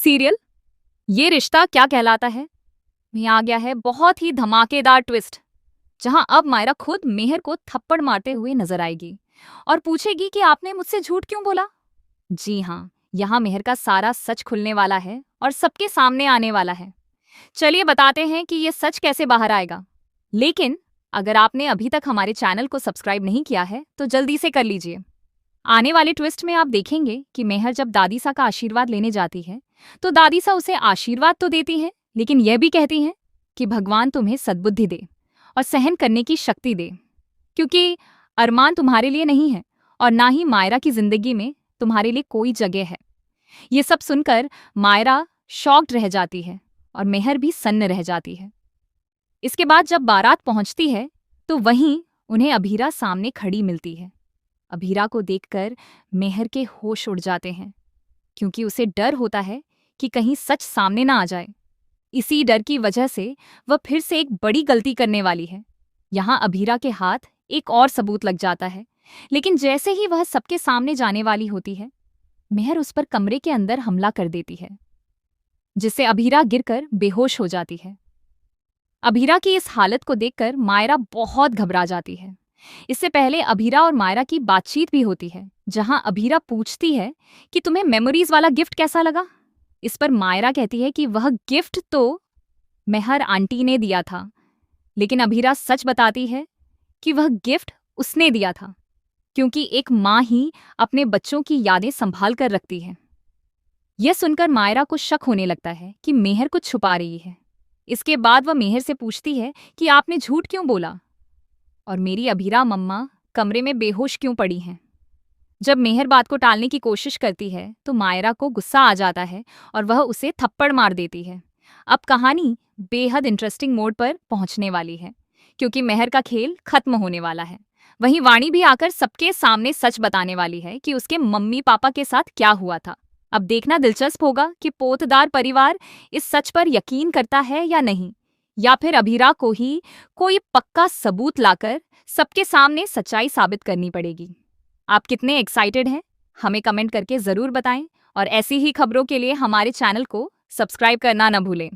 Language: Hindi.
सीरियल ये रिश्ता क्या कहलाता है में आ गया है बहुत ही धमाकेदार ट्विस्ट, जहां अब मायरा खुद मेहर को थप्पड़ मारते हुए नजर आएगी और पूछेगी कि आपने मुझसे झूठ क्यों बोला। जी हाँ, यहाँ मेहर का सारा सच खुलने वाला है और सबके सामने आने वाला है। चलिए बताते हैं कि ये सच कैसे बाहर आएगा। लेकिन अगर आपने अभी तक हमारे चैनल को सब्सक्राइब नहीं किया है तो जल्दी से कर लीजिए। आने वाले ट्विस्ट में आप देखेंगे कि मेहर जब दादीसा का आशीर्वाद लेने जाती है तो दादीसा उसे आशीर्वाद तो देती है, लेकिन यह भी कहती है कि भगवान तुम्हें सद्बुद्धि दे और सहन करने की शक्ति दे, क्योंकि अरमान तुम्हारे लिए नहीं है और ना ही मायरा की जिंदगी में तुम्हारे लिए कोई जगह है। ये सब सुनकर मायरा शॉक्ड रह जाती है और मेहर भी सन्न रह जाती है। इसके बाद जब बारात पहुंचती है तो वहीं उन्हें अभीरा सामने खड़ी मिलती है। अभीरा को देखकर मेहर के होश उड़ जाते हैं, क्योंकि उसे डर होता है कि कहीं सच सामने ना आ जाए। इसी डर की वजह से वह फिर से एक बड़ी गलती करने वाली है। यहाँ अभीरा के हाथ एक और सबूत लग जाता है, लेकिन जैसे ही वह सबके सामने जाने वाली होती है, मेहर उस पर कमरे के अंदर हमला कर देती है, जिससे अभीरा गिरकर बेहोश हो जाती है। अभीरा की इस हालत को देखकर मायरा बहुत घबरा जाती है। इससे पहले अभीरा और मायरा की बातचीत भी होती है, जहां अभीरा पूछती है कि तुम्हें मेमोरीज वाला गिफ्ट कैसा लगा। इस पर मायरा कहती है कि वह गिफ्ट तो मेहर आंटी ने दिया था, लेकिन अभीरा सच बताती है कि वह गिफ्ट उसने दिया था, क्योंकि एक माँ ही अपने बच्चों की यादें संभाल कर रखती है। यह सुनकर मायरा को शक होने लगता है कि मेहर कुछ छुपा रही है। इसके बाद वह मेहर से पूछती है कि आपने झूठ क्यों बोला और मेरी अभीरा मम्मा कमरे में बेहोश क्यों पड़ी हैं। जब मेहर बात को टालने की कोशिश करती है तो मायरा को गुस्सा आ जाता है और वह उसे थप्पड़ मार देती है। अब कहानी बेहद इंटरेस्टिंग मोड पर पहुंचने वाली है, क्योंकि मेहर का खेल खत्म होने वाला है। वहीं वाणी भी आकर सबके सामने सच बताने वाली है कि उसके मम्मी पापा के साथ क्या हुआ था। अब देखना दिलचस्प होगा कि पोतदार परिवार इस सच पर यकीन करता है या नहीं, या फिर अभीरा को ही कोई पक्का सबूत लाकर सबके सामने सच्चाई साबित करनी पड़ेगी। आप कितने एक्साइटेड हैं? हमें कमेंट करके जरूर बताएं और ऐसी ही खबरों के लिए हमारे चैनल को सब्सक्राइब करना न भूलें।